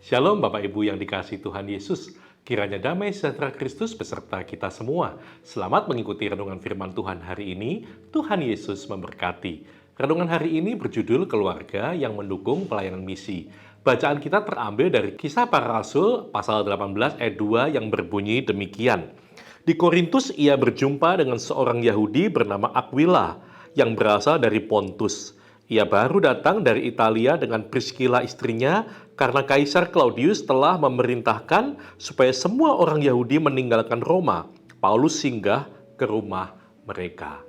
Shalom Bapak Ibu yang dikasihi Tuhan Yesus. Kiranya damai sejahtera Kristus beserta kita semua. Selamat mengikuti renungan firman Tuhan hari ini. Tuhan Yesus memberkati. Renungan hari ini berjudul Keluarga yang Mendukung Pelayanan Misi. Bacaan kita terambil dari Kisah Para Rasul pasal 18 ayat 2 yang berbunyi demikian. Di Korintus ia berjumpa dengan seorang Yahudi bernama Aquila yang berasal dari Pontus. Ia baru datang dari Italia dengan Priscilla istrinya karena Kaisar Claudius telah memerintahkan supaya semua orang Yahudi meninggalkan Roma. Paulus singgah ke rumah mereka.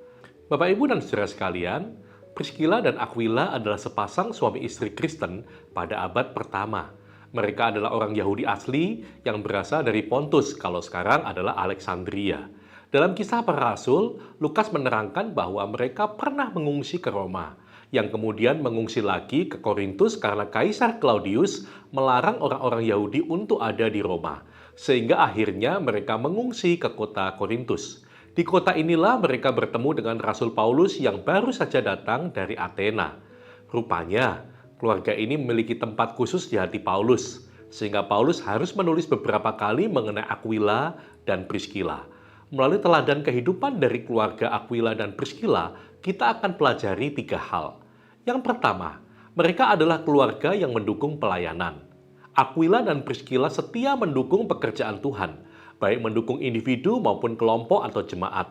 Bapak, Ibu, dan saudara sekalian, Priscilla dan Aquila adalah sepasang suami istri Kristen pada abad pertama. Mereka adalah orang Yahudi asli yang berasal dari Pontus, kalau sekarang adalah Alexandria. Dalam Kisah Para Rasul, Lukas menerangkan bahwa mereka pernah mengungsi ke Roma, yang kemudian mengungsi lagi ke Korintus karena Kaisar Claudius melarang orang-orang Yahudi untuk ada di Roma, sehingga akhirnya mereka mengungsi ke kota Korintus. Di kota inilah mereka bertemu dengan Rasul Paulus yang baru saja datang dari Athena. Rupanya, keluarga ini memiliki tempat khusus di hati Paulus, sehingga Paulus harus menulis beberapa kali mengenai Aquila dan Priscilla. Melalui teladan kehidupan dari keluarga Aquila dan Priscilla, kita akan pelajari 3 hal. Yang pertama, mereka adalah keluarga yang mendukung pelayanan. Aquila dan Priscilla setia mendukung pekerjaan Tuhan, baik mendukung individu maupun kelompok atau jemaat.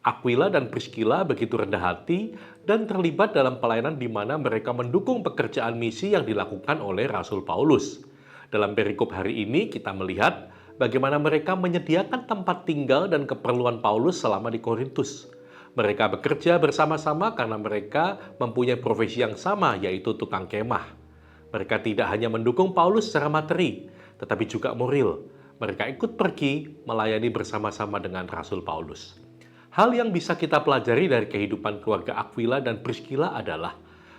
Aquila dan Priscilla begitu rendah hati dan terlibat dalam pelayanan di mana mereka mendukung pekerjaan misi yang dilakukan oleh Rasul Paulus. Dalam perikop hari ini kita melihat bagaimana mereka menyediakan tempat tinggal dan keperluan Paulus selama di Korintus. Mereka bekerja bersama-sama karena mereka mempunyai profesi yang sama, yaitu tukang kemah. Mereka tidak hanya mendukung Paulus secara materi, tetapi juga moral. Mereka ikut pergi melayani bersama-sama dengan Rasul Paulus. Hal yang bisa kita pelajari dari kehidupan keluarga Aquila dan Priscilla adalah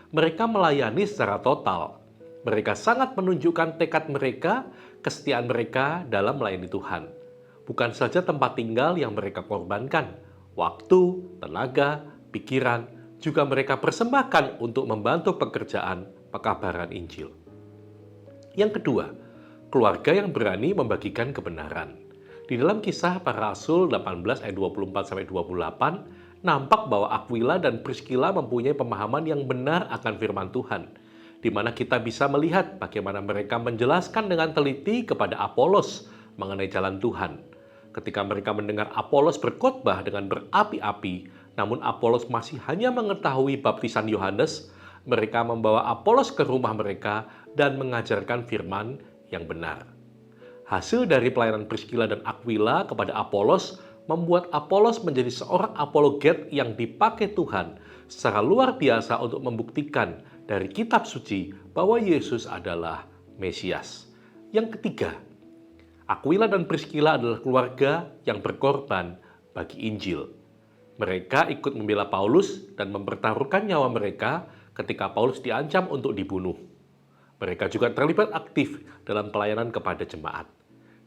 mereka melayani secara total. Mereka sangat menunjukkan tekad mereka, kesetiaan mereka dalam melayani Tuhan. Bukan saja tempat tinggal yang mereka korbankan, waktu, tenaga, pikiran, juga mereka persembahkan untuk membantu pekerjaan pekabaran Injil. Yang kedua, keluarga yang berani membagikan kebenaran. Di dalam Kisah Para Rasul 18 ayat 24-28, nampak bahwa Aquila dan Priscilla mempunyai pemahaman yang benar akan firman Tuhan, di mana kita bisa melihat bagaimana mereka menjelaskan dengan teliti kepada Apolos mengenai jalan Tuhan. Ketika mereka mendengar Apolos berkhotbah dengan berapi-api, namun Apolos masih hanya mengetahui baptisan Yohanes, mereka membawa Apolos ke rumah mereka dan mengajarkan firman yang benar. Hasil dari pelayanan Priscilla dan Aquila kepada Apolos membuat Apolos menjadi seorang apologet yang dipakai Tuhan secara luar biasa untuk membuktikan dari kitab suci bahwa Yesus adalah Mesias. Yang ketiga, Aquila dan Priscilla adalah keluarga yang berkorban bagi Injil. Mereka ikut membela Paulus dan mempertaruhkan nyawa mereka ketika Paulus diancam untuk dibunuh. Mereka juga terlibat aktif dalam pelayanan kepada jemaat.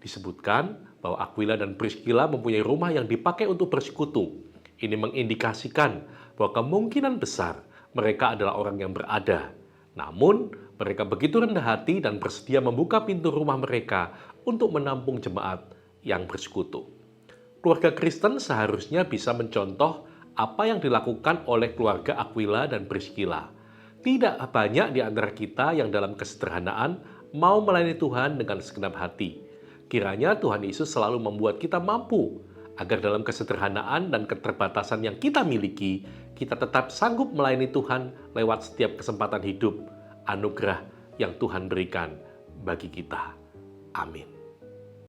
Disebutkan bahwa Aquila dan Priscilla mempunyai rumah yang dipakai untuk bersekutu. Ini mengindikasikan bahwa kemungkinan besar mereka adalah orang yang berada. Namun, mereka begitu rendah hati dan bersedia membuka pintu rumah mereka untuk menampung jemaat yang bersekutu. Keluarga Kristen seharusnya bisa mencontoh apa yang dilakukan oleh keluarga Aquila dan Priscilla. Tidak banyak di antara kita yang dalam kesederhanaan mau melayani Tuhan dengan segenap hati. Kiranya Tuhan Yesus selalu membuat kita mampu agar dalam kesederhanaan dan keterbatasan yang kita miliki, kita tetap sanggup melayani Tuhan lewat setiap kesempatan hidup, anugerah yang Tuhan berikan bagi kita. Amin.